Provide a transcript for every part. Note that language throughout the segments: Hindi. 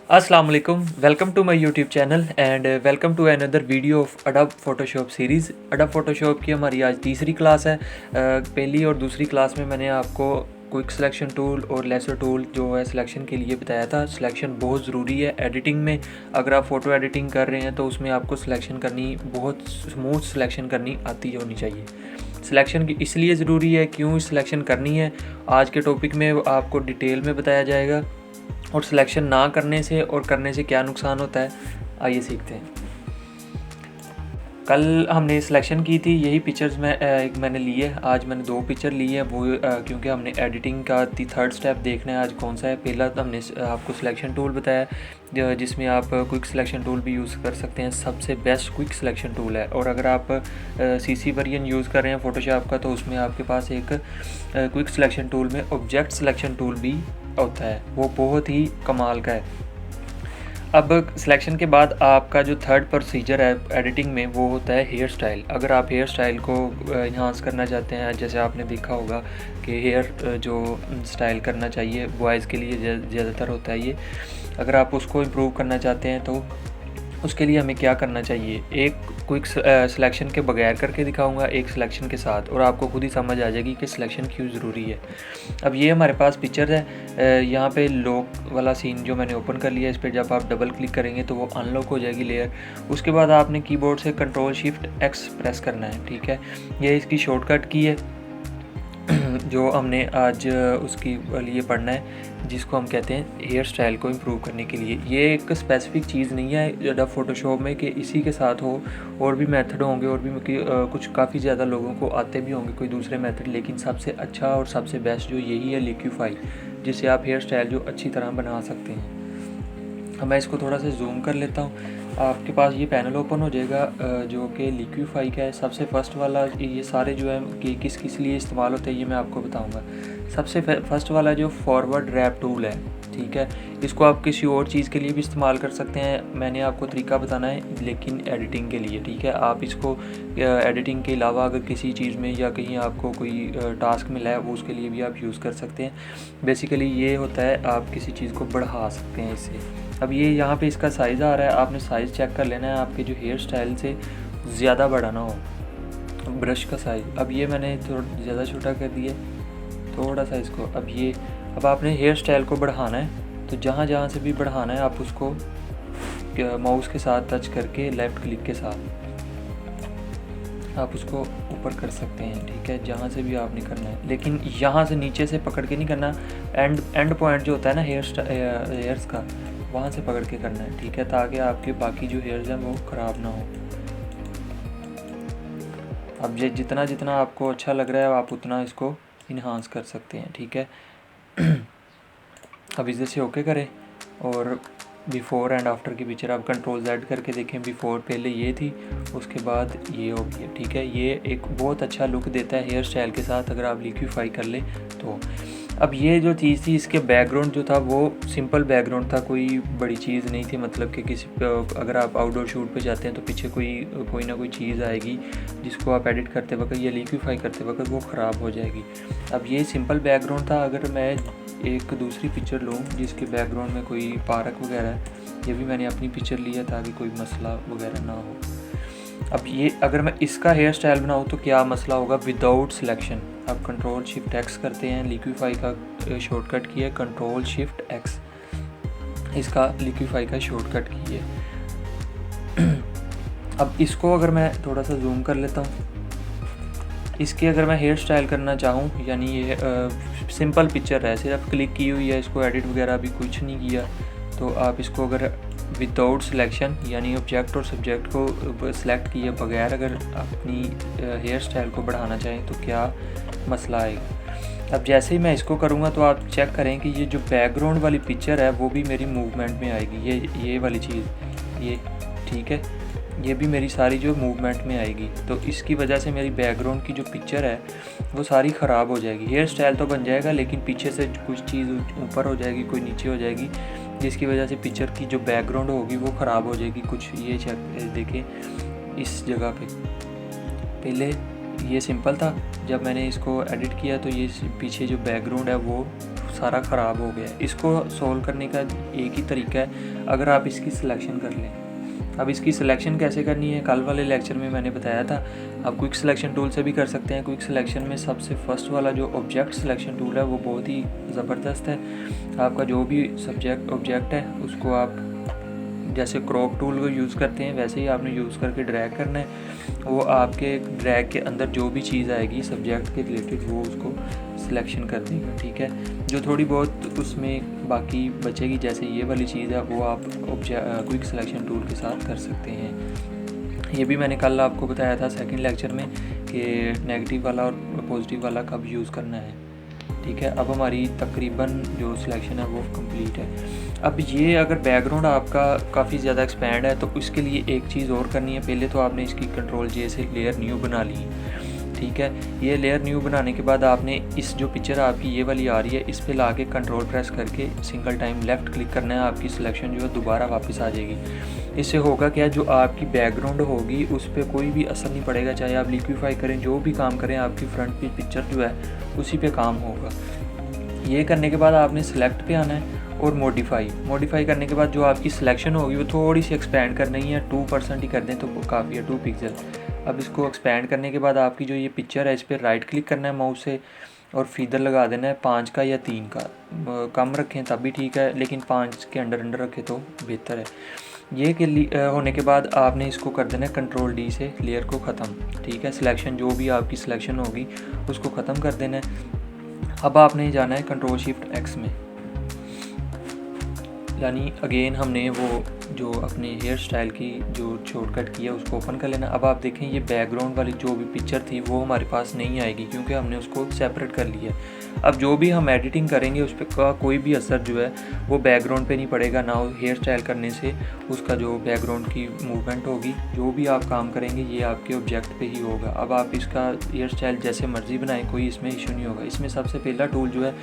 अस्सलाम वालेकुम, welcome to my YouTube channel and welcome to another video of Adobe Photoshop series. Adobe Photoshop की हमारी आज तीसरी क्लास है। पहली और दूसरी क्लास में मैंने आपको क्विक सिलेक्शन टूल और लेसर टूल जो है सिलेक्शन के लिए बताया था। सिलेक्शन बहुत ज़रूरी है एडिटिंग में। अगर आप फ़ोटो एडिटिंग कर रहे हैं तो उसमें आपको सिलेक्शन करनी, बहुत स्मूथ सिलेक्शन करनी आती होनी चाहिए। सिलेक्शन की इसलिए ज़रूरी है, क्यों सिलेक्शन करनी है, आज के टॉपिक में आपको डिटेल में बताया जाएगा। और सिलेक्शन ना करने से और करने से क्या नुकसान होता है, आइए सीखते हैं। कल हमने सिलेक्शन की थी, यही पिक्चर्स मैंने लिए। आज मैंने 2 पिक्चर लिए हैं, वो क्योंकि हमने एडिटिंग का थर्ड स्टेप देखना है आज कौन सा है। पहला तो हमने आपको सिलेक्शन टूल बताया, जिसमें आप क्विक सिलेक्शन टूल भी यूज़ कर सकते हैं। सबसे बेस्ट क्विक सिलेक्शन टूल है। और अगर आप सीसी वर्जन यूज़ कर रहे हैं फ़ोटोशॉप का, तो उसमें आपके पास एक क्विक सिलेक्शन टूल में ऑब्जेक्ट सिलेक्शन टूल भी होता है, वो बहुत ही कमाल का है। अब सिलेक्शन के बाद आपका जो थर्ड प्रोसीजर है एडिटिंग में, वो होता है हेयर स्टाइल। अगर आप हेयर स्टाइल को इन्हांस करना चाहते हैं, जैसे आपने देखा होगा कि हेयर जो स्टाइल करना चाहिए बॉयज़ के लिए ज़्यादातर होता है ये। अगर आप उसको इम्प्रूव करना चाहते हैं तो उसके लिए हमें क्या करना चाहिए, एक क्विक सिलेक्शन के बगैर करके दिखाऊंगा, एक सिलेक्शन के साथ, और आपको खुद ही समझ आ जाएगी कि सिलेक्शन क्यों ज़रूरी है। अब ये हमारे पास पिक्चर है, यहाँ पे लॉक वाला सीन जो मैंने ओपन कर लिया, इस पर जब आप डबल क्लिक करेंगे तो वो अनलॉक हो जाएगी लेयर। उसके बाद आपने कीबोर्ड से Ctrl+Shift+X प्रेस करना है, ठीक है। ये इसकी शॉर्टकट की है जो हमने आज उसकी लिए पढ़ना है, जिसको हम कहते हैं हेयर स्टाइल को इम्प्रूव करने के लिए। ये एक स्पेसिफिक चीज़ नहीं है अडोब फोटोशॉप में कि इसी के साथ हो, और भी मेथड होंगे, और भी कुछ काफ़ी ज़्यादा लोगों को आते भी होंगे कोई दूसरे मेथड, लेकिन सबसे अच्छा और सबसे बेस्ट जो यही है लिक्विफाई, जिससे आप हेयर स्टाइल जो अच्छी तरह बना सकते हैं। अब मैं इसको थोड़ा सा जूम कर लेता हूँ। आपके पास ये पैनल ओपन हो जाएगा जो कि लिक्विफाई का है। सबसे फर्स्ट वाला, ये सारे जो है कि किस लिए इस्तेमाल होते हैं ये मैं आपको बताऊंगा। सबसे फर्स्ट वाला जो फॉरवर्ड रैप टूल है, ठीक है, इसको आप किसी और चीज़ के लिए भी इस्तेमाल कर सकते हैं। मैंने आपको तरीका बताना है लेकिन एडिटिंग के लिए, ठीक है। आप इसको एडिटिंग के अलावा अगर किसी चीज़ में या कहीं आपको कोई टास्क मिला है, वो उसके लिए भी आप यूज़ कर सकते हैं। बेसिकली ये होता है, आप किसी चीज़ को बढ़ा सकते हैं इससे। अब ये यहाँ पे इसका साइज़ आ रहा है, आपने साइज़ चेक कर लेना है आपके जो हेयर स्टाइल से ज़्यादा बड़ा ना हो ब्रश का साइज़। अब ये मैंने थोड़ा ज़्यादा छोटा कर दिया थोड़ा सा इसको। अब आपने हेयर स्टाइल को बढ़ाना है, तो जहाँ जहाँ से भी बढ़ाना है आप उसको माउस के साथ टच करके लेफ़्ट क्लिक के साथ आप उसको ऊपर कर सकते हैं, ठीक है, जहाँ से भी आपने करना है। लेकिन यहाँ से नीचे से पकड़ के नहीं करना, एंड पॉइंट जो होता है ना हेयर्स का, वहाँ से पकड़ के करना है, ठीक है, ताकि आपके बाकी जो हेयर्स हैं वो ख़राब ना हो। अब ये जितना जितना आपको अच्छा लग रहा है आप उतना इसको इन्हांस कर सकते हैं, ठीक है। अब इधर से ओके करें और बिफ़ोर एंड आफ्टर की पिक्चर आप Ctrl+Z करके देखें। बिफ़ोर पहले ये थी, उसके बाद ये हो गया, ठीक है। ये एक बहुत अच्छा लुक देता है हेयर स्टाइल के साथ अगर आप लिक्विफाई कर लें तो। अब ये जो चीज़ थी, इसके बैकग्राउंड जो था वो सिंपल बैकग्राउंड था, कोई बड़ी चीज़ नहीं थी। मतलब कि अगर आप आउटडोर शूट पे जाते हैं तो पीछे कोई ना कोई चीज़ आएगी जिसको आप एडिट करते वक्त या लिक्विफाई करते वक्त वो ख़राब हो जाएगी। अब ये सिंपल बैकग्राउंड था। अगर मैं एक दूसरी पिक्चर लूँ जिसके बैकग्राउंड में कोई पार्क वगैरह है, ये भी मैंने अपनी पिक्चर ली है ताकि कोई मसला वगैरह ना हो। अब ये अगर मैं इसका हेयर स्टाइल बनाऊँ तो क्या मसला होगा विदाउट सिलेक्शन। अब Ctrl+Shift+X करते हैं, लिक्विफाई का शॉर्टकट की है Ctrl+Shift+X, इसका लिक्विफाई का शॉर्टकट की है। अब इसको अगर मैं थोड़ा सा जूम कर लेता हूँ, इसके अगर मैं हेयर स्टाइल करना चाहूँ, यानी ये सिंपल पिक्चर है, सिर्फ क्लिक की हुई है, इसको एडिट वगैरह भी कुछ नहीं किया, तो आप इसको अगर विदाउट सिलेक्शन यानी ऑब्जेक्ट और सब्जेक्ट को सिलेक्ट किए बगैर अगर अपनी हेयर स्टाइल को बढ़ाना चाहें तो क्या मसला आएगा। अब जैसे ही मैं इसको करूँगा तो आप चेक करें कि ये जो बैकग्राउंड वाली पिक्चर है वो भी मेरी मूवमेंट में आएगी। ये वाली चीज़, ये ठीक है, ये भी मेरी सारी जो मूवमेंट में आएगी। तो इसकी वजह से मेरी बैकग्राउंड की जो पिक्चर है वो सारी ख़राब हो जाएगी। हेयर स्टाइल तो बन जाएगा लेकिन पीछे से कुछ चीज़ ऊपर हो जाएगी, कोई नीचे हो जाएगी, जिसकी वजह से पिक्चर की जो बैकग्राउंड होगी वो ख़राब हो जाएगी। कुछ ये चेक देखें, इस जगह पे पहले ये सिंपल था। जब मैंने इसको एडिट किया तो ये पीछे जो बैकग्राउंड है वो सारा ख़राब हो गया। इसको सॉल्व करने का एक ही तरीका है, अगर आप इसकी सिलेक्शन कर लें। अब इसकी सिलेक्शन कैसे करनी है, कल वाले लेक्चर में मैंने बताया था। आप क्विक सिलेक्शन टूल से भी कर सकते हैं। क्विक सिलेक्शन में सबसे फर्स्ट वाला जो ऑब्जेक्ट सिलेक्शन टूल है वो बहुत ही ज़बरदस्त है। आपका जो भी ऑब्जेक्ट है उसको आप जैसे क्रॉप टूल को यूज़ करते हैं वैसे ही आपने यूज़ करके ड्रैग करना है। वो आपके ड्रैग के अंदर जो भी चीज़ आएगी सब्जेक्ट के रिलेटेड वो उसको सिलेक्शन कर देगा, ठीक है। जो थोड़ी बहुत उसमें बाकी बचेगी जैसे ये वाली चीज़ है वो आप क्विक सिलेक्शन टूल के साथ कर सकते हैं। ये भी मैंने कल आपको बताया था सेकंड लेक्चर में कि नेगेटिव वाला और पॉजिटिव वाला कब यूज़ करना है, ठीक है। अब हमारी तकरीबन जो सिलेक्शन है वो कंप्लीट है। अब ये अगर बैकग्राउंड आपका काफ़ी ज़्यादा एक्सपैंड है तो इसके लिए एक चीज़ और करनी है। पहले तो आपने इसकी कंट्रोल जे से लेयर न्यू बना ली, ठीक है। ये लेयर न्यू बनाने के बाद आपने इस जो पिक्चर आपकी ये वाली आ रही है इस पे लाके कंट्रोल प्रेस करके सिंगल टाइम लेफ़्ट क्लिक करना है। आपकी सिलेक्शन जो है दोबारा वापस आ जाएगी। इससे होगा क्या, जो आपकी बैकग्राउंड होगी उस पर कोई भी असर नहीं पड़ेगा। चाहे आप लिक्विफाई करें, जो भी काम करें, आपकी फ्रंट पेज पिक्चर जो है उसी पे काम होगा। ये करने के बाद आपने सेलेक्ट पे आना है और मॉडिफाई करने के बाद जो आपकी सिलेक्शन होगी वो थोड़ी सी एक्सपेंड करनी है। 2% ही कर दें तो काफ़ी है, 2 पिक्सल। अब इसको एक्सपेंड करने के बाद आपकी जो ये पिक्चर है इस पर राइट क्लिक करना है माउस से और फीदर लगा देना है 5 का या 3 का। कम रखें तब भी ठीक है, लेकिन 5 के अंडर रखें तो बेहतर है। ये के लिए होने के बाद आपने इसको कर देना है कंट्रोल डी से लेयर को ख़त्म, ठीक है। सिलेक्शन जो भी आपकी सिलेक्शन होगी उसको ख़त्म कर देना है। अब आपने जाना है कंट्रोल शिफ्ट एक्स में, यानी अगेन हमने वो जो अपने हेयर स्टाइल की जो शॉर्टकट की है उसको ओपन कर लेना। अब आप देखें ये बैकग्राउंड वाली जो भी पिक्चर थी वो हमारे पास नहीं आएगी क्योंकि हमने उसको सेपरेट कर लिया। अब जो भी हम एडिटिंग करेंगे उस पर का कोई भी असर जो है वो बैकग्राउंड पे नहीं पड़ेगा ना। हेयर स्टाइल करने से उसका जो बैकग्राउंड की मूवमेंट होगी, जो भी आप काम करेंगे ये आपके ऑब्जेक्ट पे ही होगा। अब आप इसका हेयर स्टाइल जैसे मर्जी बनाएं, कोई इसमें इशू नहीं होगा। इसमें सबसे पहला टूल जो है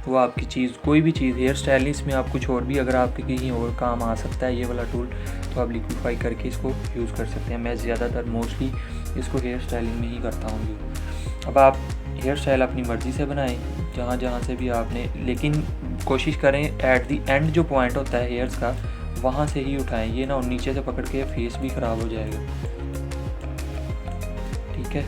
वो आपकी चीज़ कोई भी चीज़ हेयर स्टाइल नहीं, इसमें आप कुछ और भी अगर आपके कहीं और काम आ सकता है ये वाला टूल तो आप लिक्विफाई करके इसको यूज़ कर सकते हैं। मैं ज़्यादातर मोस्टली इसको हेयर स्टाइलिंग में ही करता हूँ यूज़। अब आप हेयर स्टाइल अपनी मर्ज़ी से बनाएं जहाँ से भी आपने, लेकिन कोशिश करें एट दी एंड जो पॉइंट होता है हेयर्स का वहाँ से ही उठाएं। ये ना नीचे से पकड़ के फेस भी ख़राब हो जाएगा, ठीक है।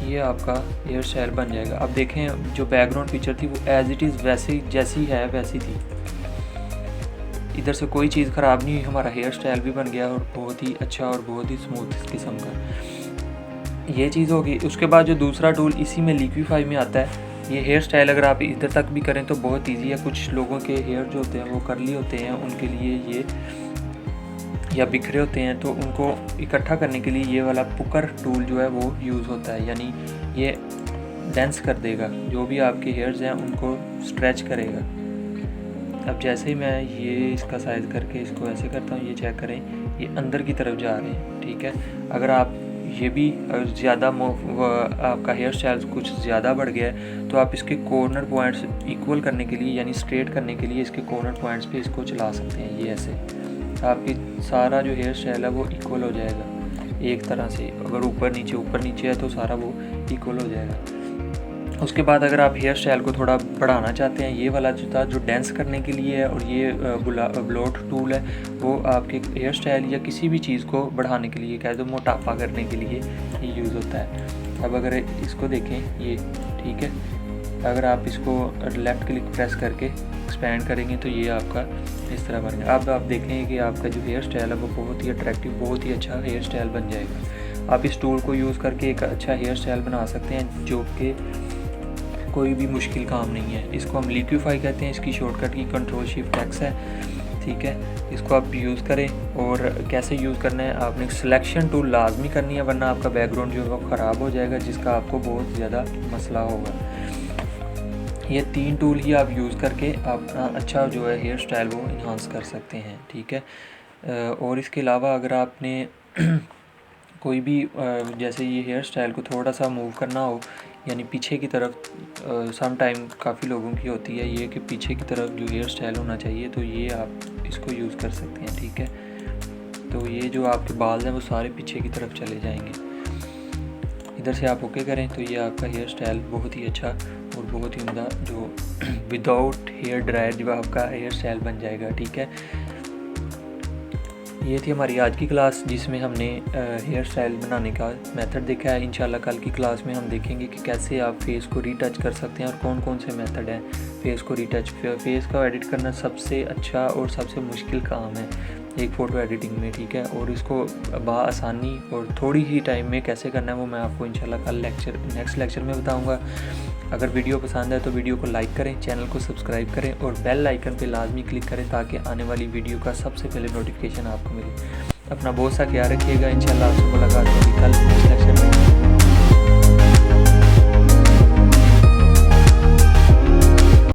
ये आपका हेयर स्टाइल बन जाएगा। अब देखें जो बैकग्राउंड पिक्चर थी वो एज इट इज़ वैसे जैसी है वैसी थी, इधर से कोई चीज़ ख़राब नहीं हुई। हमारा हेयर स्टाइल भी बन गया और बहुत ही अच्छा और बहुत ही स्मूथ किस्म का ये चीज़ होगी। उसके बाद जो दूसरा टूल इसी में लिक्विफाई में आता है, ये हेयर स्टाइल अगर आप इधर तक भी करें तो बहुत ईजी है। कुछ लोगों के हेयर जो होते हैं वो कर्ली होते हैं, उनके लिए ये या बिखरे होते हैं तो उनको इकट्ठा करने के लिए ये वाला पुकर टूल जो है वो यूज़ होता है। यानी ये डेंस कर देगा, जो भी आपके हेयर्स हैं उनको स्ट्रेच करेगा। अब जैसे ही मैं ये इसका साइज़ करके इसको ऐसे करता हूँ, ये चेक करें ये अंदर की तरफ जा रहे हैं, ठीक है। अगर आप ये भी ज़्यादा आपका हेयर स्टाइल कुछ ज़्यादा बढ़ गया है तो आप इसके कॉर्नर पॉइंट्स इक्वल करने के लिए यानी स्ट्रेट करने के लिए इसके कॉर्नर पॉइंट्स पे इसको चला सकते हैं। ये ऐसे आपकी सारा जो हेयर स्टाइल है वो इक्वल हो जाएगा एक तरह से। अगर ऊपर नीचे है तो सारा वो इक्वल हो जाएगा। उसके बाद अगर आप हेयर स्टाइल को थोड़ा बढ़ाना चाहते हैं, ये वाला जो था जो डांस करने के लिए है और ये ब्लोट टूल है वो आपके हेयर स्टाइल या किसी भी चीज़ को बढ़ाने के लिए, कह दो मोटापा करने के लिए ये यूज़ होता है। अब अगर इसको देखें ये ठीक है, अगर आप इसको लेफ़्ट क्लिक प्रेस करके एक्सपेंड करेंगे तो ये आपका इस तरह बनेगा। अब आप देखें कि आपका जो हेयर स्टाइल है वो बहुत ही अट्रैक्टिव, बहुत ही अच्छा हेयर स्टाइल बन जाएगा। आप इस टूल को यूज़ करके एक अच्छा हेयर स्टाइल बना सकते हैं जो कि कोई भी मुश्किल काम नहीं है। इसको हम लिक्विफाई कहते हैं, इसकी शॉर्टकट की कंट्रोल शिफ्ट एक्स है, ठीक है। इसको आप यूज़ करें और कैसे यूज़ करना है, आपने सिलेक्शन टूल लाजमी करनी है वरना आपका बैकग्राउंड जो है वो ख़राब हो जाएगा जिसका आपको बहुत ज़्यादा मसला होगा। ये 3 टूल ही आप यूज़ करके अपना अच्छा जो है हेयर स्टाइल वो इन्हांस कर सकते हैं, ठीक है। और इसके अलावा अगर आपने कोई भी जैसे ये हेयर स्टाइल को थोड़ा सा मूव करना हो यानी पीछे की तरफ, सम टाइम काफ़ी लोगों की होती है ये कि पीछे की तरफ जो हेयर स्टाइल होना चाहिए, तो ये आप इसको यूज़ कर सकते हैं, ठीक है। तो ये जो आपके बाल हैं वो सारे पीछे की तरफ चले जाएंगे। इधर से आप ओके करें तो ये आपका हेयर स्टाइल बहुत ही अच्छा और बहुत ही उम्दा जो विदाउट हेयर ड्रायर जो आपका हेयर स्टाइल बन जाएगा। ठीक है, ये थी हमारी आज की क्लास जिसमें हमने हेयर स्टाइल बनाने का मेथड देखा है। इंशाल्लाह कल की क्लास में हम देखेंगे कि कैसे आप फेस को रीटच कर सकते हैं और कौन कौन से मेथड हैं फेस को रीटच। फेस का एडिट करना सबसे अच्छा और सबसे मुश्किल काम है एक फ़ोटो एडिटिंग में। ठीक है, और इसको आसानी और थोड़ी ही टाइम में कैसे करना है वो मैं आपको इंशाल्लाह कल नेक्स्ट लेक्चर में बताऊँगा। अगर वीडियो पसंद है तो वीडियो को लाइक करें, चैनल को सब्सक्राइब करें और बेल आइकन पे लाजमी क्लिक करें ताकि आने वाली वीडियो का सबसे पहले नोटिफिकेशन आपको मिले। अपना बहुत सा ख्याल रखिएगा। इंशाल्लाह आपसे मुलाकात होगी कल नेक्स्ट लेक्चर में।